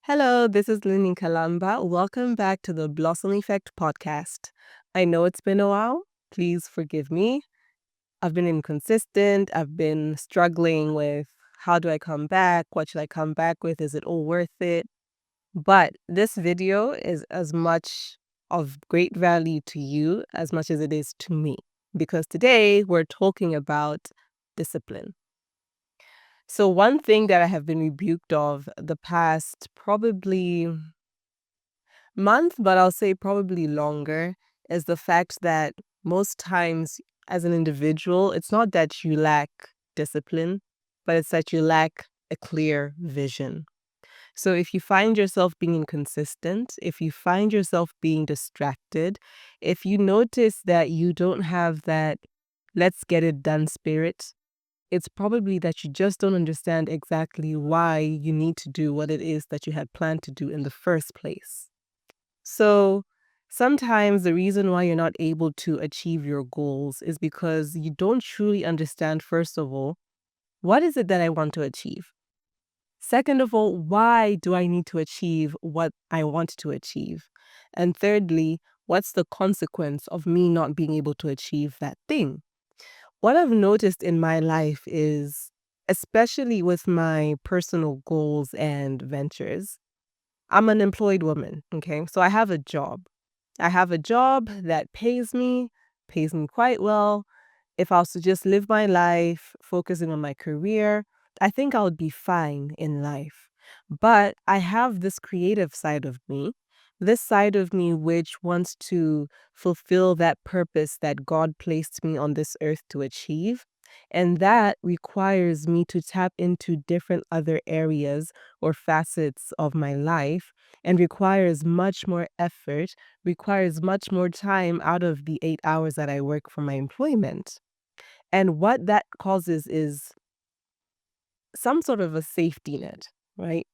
Hello, this is Lini Kalamba. Welcome back to the Blossom Effect podcast. I know it's been a while. Please forgive me. I've been inconsistent. I've been struggling with how do I come back? What should I come back with? Is it all worth it? But this video is as much of great value to you as much as it is to me, because today we're talking about discipline. So one thing that I have been rebuked of the past probably month, but I'll say probably longer, is the fact that most times as an individual, it's not that you lack discipline, but it's that you lack a clear vision. So if you find yourself being inconsistent, if you find yourself being distracted, if you notice that you don't have that let's get it done spirit, it's probably that you just don't understand exactly why you need to do what it is that you had planned to do in the first place. So sometimes the reason why you're not able to achieve your goals is because you don't truly understand, first of all, what is it that I want to achieve? Second of all, why do I need to achieve what I want to achieve? And thirdly, what's the consequence of me not being able to achieve that thing? What I've noticed in my life is, especially with my personal goals and ventures, I'm an employed woman, okay? So I have a job. I have a job that pays me quite well. If I was to just live my life focusing on my career, I think I would be fine in life. But I have this creative side of me, this side of me which wants to fulfill that purpose that God placed me on this earth to achieve. And that requires me to tap into different other areas or facets of my life and requires much more effort, requires much more time out of the 8 hours that I work for my employment. And what that causes is some sort of a safety net, right?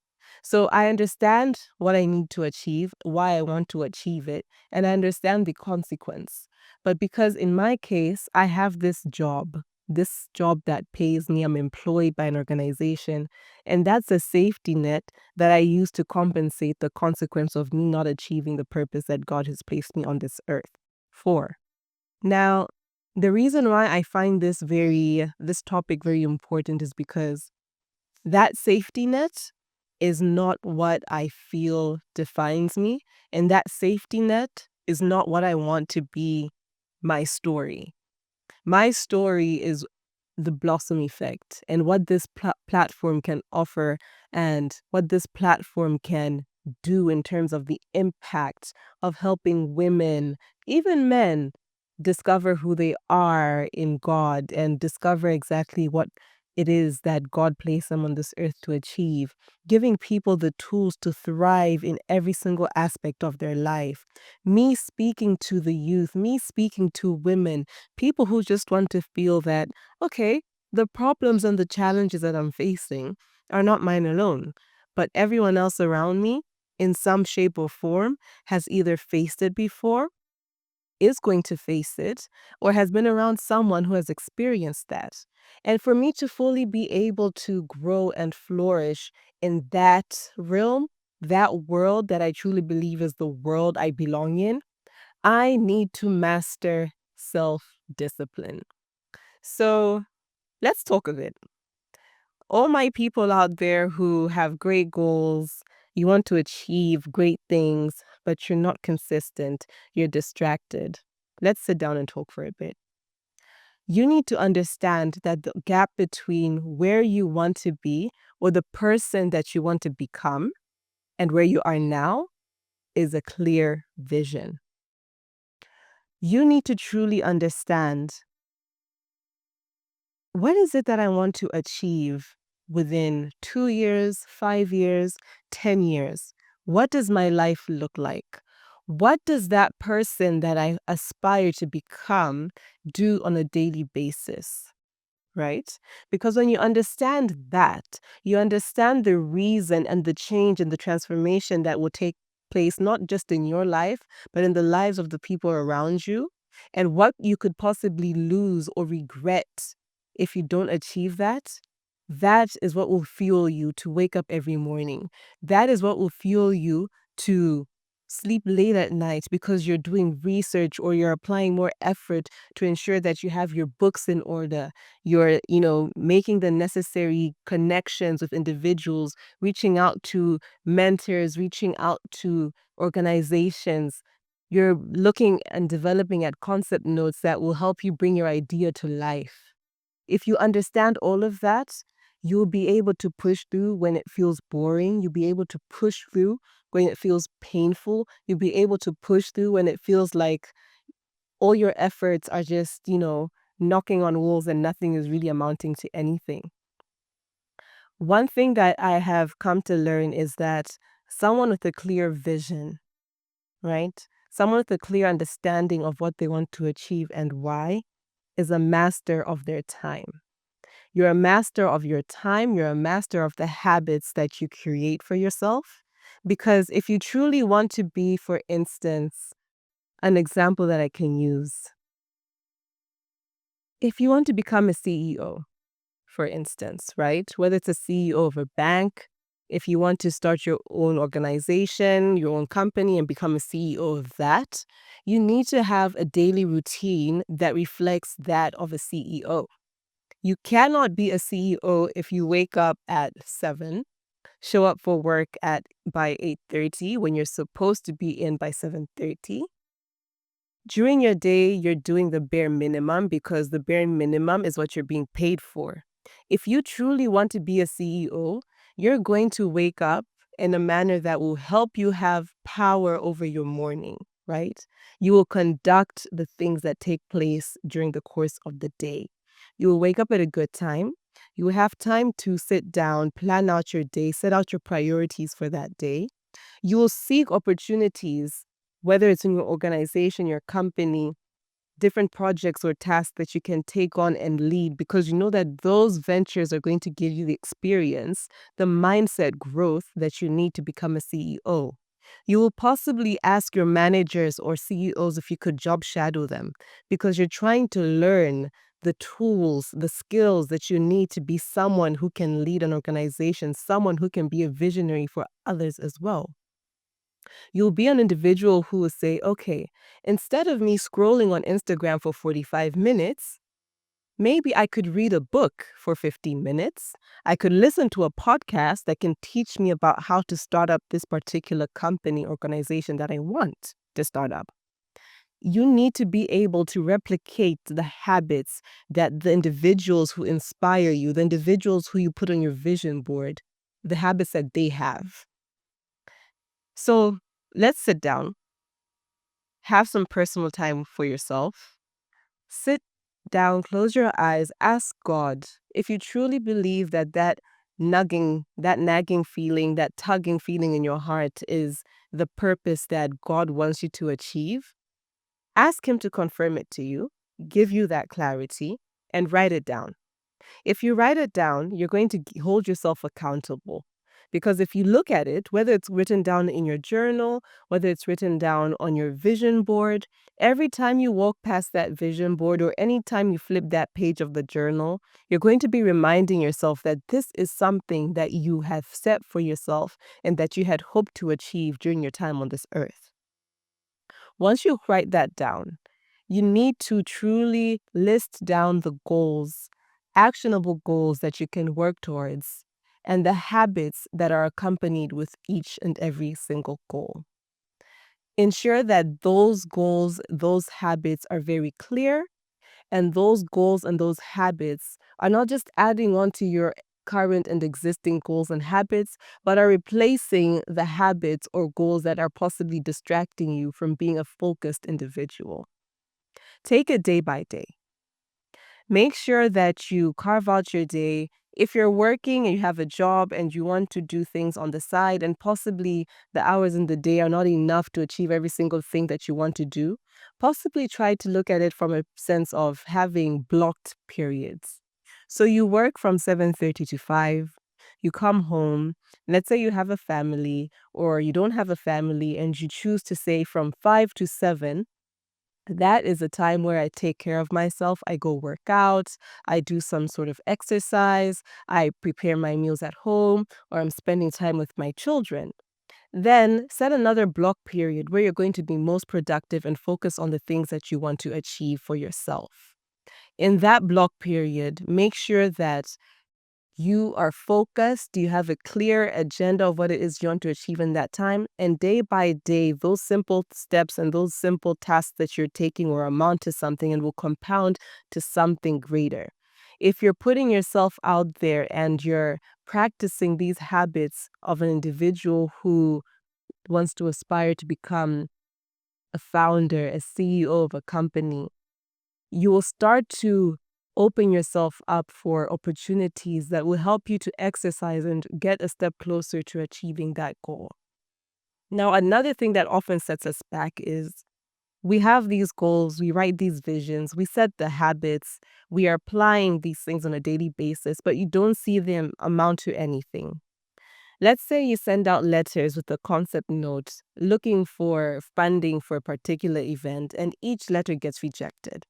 So I understand what I need to achieve, why I want to achieve it, and I understand the consequence. But because in my case, I have this job that pays me, I'm employed by an organization, and that's a safety net that I use to compensate the consequence of me not achieving the purpose that God has placed me on this earth for. Now, the reason why I find this topic very important is because that safety net is not what I feel defines me, and that safety net is not what I want to be my story. My story is the Blossom Effect and what this platform can offer and what this platform can do in terms of the impact of helping women, even men, discover who they are in God and discover exactly what it is that God placed them on this earth to achieve, giving people the tools to thrive in every single aspect of their life. Me speaking to the youth, me speaking to women, people who just want to feel that, okay, the problems and the challenges that I'm facing are not mine alone, but everyone else around me, in some shape or form, has either faced it before, is going to face it, or has been around someone who has experienced that. And for me to fully be able to grow and flourish in that realm, that world that I truly believe is the world I belong in, I need to master self discipline. So let's talk of it. All my people out there who have great goals, you want to achieve great things, but you're not consistent, you're distracted. Let's sit down and talk for a bit. You need to understand that the gap between where you want to be or the person that you want to become and where you are now is a clear vision. You need to truly understand, what is it that I want to achieve within 2 years, 5 years, 10 years? What does my life look like? What does that person that I aspire to become do on a daily basis? Right? Because when you understand that, you understand the reason and the change and the transformation that will take place, not just in your life, but in the lives of the people around you, and what you could possibly lose or regret if you don't achieve that, That is what will fuel you to wake up every morning. That is what will fuel you to sleep late at night because you're doing research or you're applying more effort to ensure that you have your books in order. You're, making the necessary connections with individuals, reaching out to mentors, reaching out to organizations. You're looking and developing at concept notes that will help you bring your idea to life. If you understand all of that, you'll be able to push through when it feels boring. You'll be able to push through when it feels painful. You'll be able to push through when it feels like all your efforts are just, knocking on walls and nothing is really amounting to anything. One thing that I have come to learn is that someone with a clear vision, right? Someone with a clear understanding of what they want to achieve and why is a master of their time. You're a master of your time. You're a master of the habits that you create for yourself. Because if you truly want to be, for instance, an example that I can use, if you want to become a CEO, for instance, right? Whether it's a CEO of a bank, if you want to start your own organization, your own company, and become a CEO of that, you need to have a daily routine that reflects that of a CEO. You cannot be a CEO if you wake up at 7, show up for work by 8:30 when you're supposed to be in by 7:30. During your day, you're doing the bare minimum because the bare minimum is what you're being paid for. If you truly want to be a CEO, you're going to wake up in a manner that will help you have power over your morning, right? You will conduct the things that take place during the course of the day. You will wake up at a good time. You will have time to sit down, plan out your day, set out your priorities for that day. You will seek opportunities, whether it's in your organization, your company, different projects or tasks that you can take on and lead because you know that those ventures are going to give you the experience, the mindset growth that you need to become a CEO. You will possibly ask your managers or CEOs if you could job shadow them because you're trying to learn the tools, the skills that you need to be someone who can lead an organization, someone who can be a visionary for others as well. You'll be an individual who will say, okay, instead of me scrolling on Instagram for 45 minutes, maybe I could read a book for 15 minutes. I could listen to a podcast that can teach me about how to start up this particular company organization that I want to start up. You need to be able to replicate the habits that the individuals who inspire you, the individuals who you put on your vision board, the habits that they have. So let's sit down, have some personal time for yourself. Sit down, close your eyes, ask God if you truly believe that nagging feeling, that tugging feeling in your heart is the purpose that God wants you to achieve. Ask Him to confirm it to you, give you that clarity, and write it down. If you write it down, you're going to hold yourself accountable. Because if you look at it, whether it's written down in your journal, whether it's written down on your vision board, every time you walk past that vision board or any time you flip that page of the journal, you're going to be reminding yourself that this is something that you have set for yourself and that you had hoped to achieve during your time on this earth. Once you write that down, you need to truly list down the goals, actionable goals that you can work towards, and the habits that are accompanied with each and every single goal. Ensure that those goals, those habits are very clear, and those goals and those habits are not just adding on to your current and existing goals and habits, but are replacing the habits or goals that are possibly distracting you from being a focused individual. Take it day by day. Make sure that you carve out your day. If you're working and you have a job and you want to do things on the side, and possibly the hours in the day are not enough to achieve every single thing that you want to do, possibly try to look at it from a sense of having blocked periods. So you work from 7:30 to 5, you come home, let's say you have a family or you don't have a family and you choose to say from 5 to 7, That is a time where I take care of myself. I go work out, I do some sort of exercise, I prepare my meals at home, or I'm spending time with my children. Then set another block period where you're going to be most productive and focus on the things that you want to achieve for yourself. In that block period, make sure that you are focused, you have a clear agenda of what it is you want to achieve in that time. And day by day, those simple steps and those simple tasks that you're taking will amount to something and will compound to something greater. If you're putting yourself out there and you're practicing these habits of an individual who wants to aspire to become a founder, a CEO of a company, you will start to open yourself up for opportunities that will help you to exercise and get a step closer to achieving that goal. Now, another thing that often sets us back is we have these goals, we write these visions, we set the habits, we are applying these things on a daily basis, but you don't see them amount to anything. Let's say you send out letters with a concept note looking for funding for a particular event, and each letter gets rejected.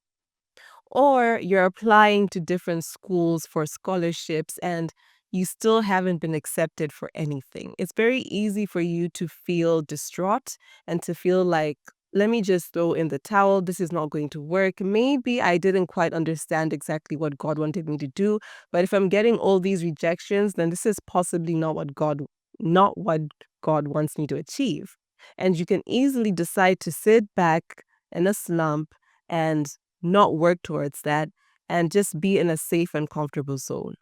Or you're applying to different schools for scholarships and you still haven't been accepted for anything. It's very easy for you to feel distraught and to feel like, let me just throw in the towel. This is not going to work. Maybe I didn't quite understand exactly what God wanted me to do, but if I'm getting all these rejections, then this is possibly not what God wants me to achieve. And you can easily decide to sit back in a slump and not work towards that and just be in a safe and comfortable zone.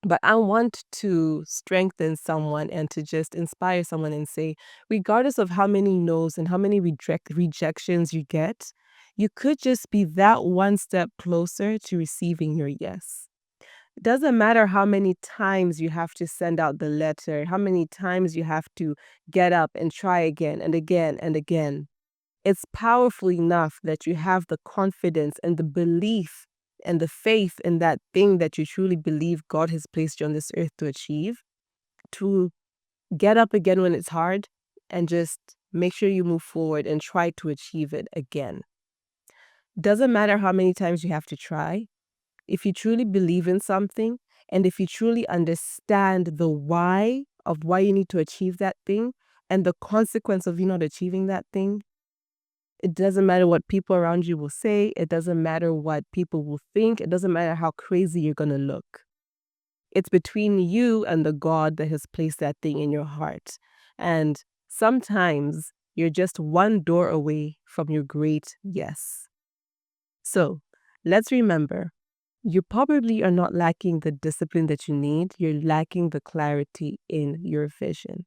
But I want to strengthen someone and to just inspire someone and say, regardless of how many no's and how many rejections you get, you could just be that one step closer to receiving your yes. It doesn't matter how many times you have to send out the letter, how many times you have to get up and try again and again and again. It's powerful enough that you have the confidence and the belief and the faith in that thing that you truly believe God has placed you on this earth to achieve, to get up again when it's hard and just make sure you move forward and try to achieve it again. Doesn't matter how many times you have to try. If you truly believe in something and if you truly understand the why of why you need to achieve that thing and the consequence of you not achieving that thing, it doesn't matter what people around you will say. It doesn't matter what people will think. It doesn't matter how crazy you're going to look. It's between you and the God that has placed that thing in your heart. And sometimes you're just one door away from your great yes. So let's remember, you probably are not lacking the discipline that you need. You're lacking the clarity in your vision.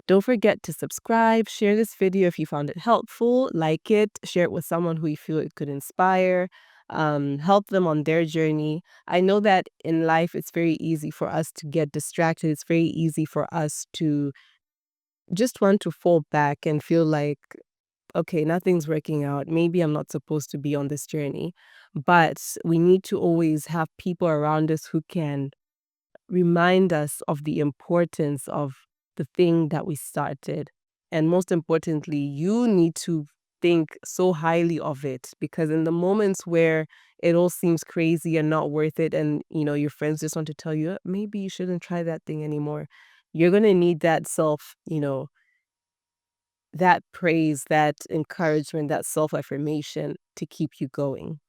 Don't forget to subscribe, share this video if you found it helpful, like it, share it with someone who you feel it could inspire, help them on their journey. I know that in life it's very easy for us to get distracted. It's very easy for us to just want to fall back and feel like, okay, nothing's working out. Maybe I'm not supposed to be on this journey. But we need to always have people around us who can remind us of the importance of the thing that we started. And most importantly, you need to think so highly of it because in the moments where it all seems crazy and not worth it and your friends just want to tell you, maybe you shouldn't try that thing anymore. You're going to need that that praise, that encouragement, that self-affirmation to keep you going.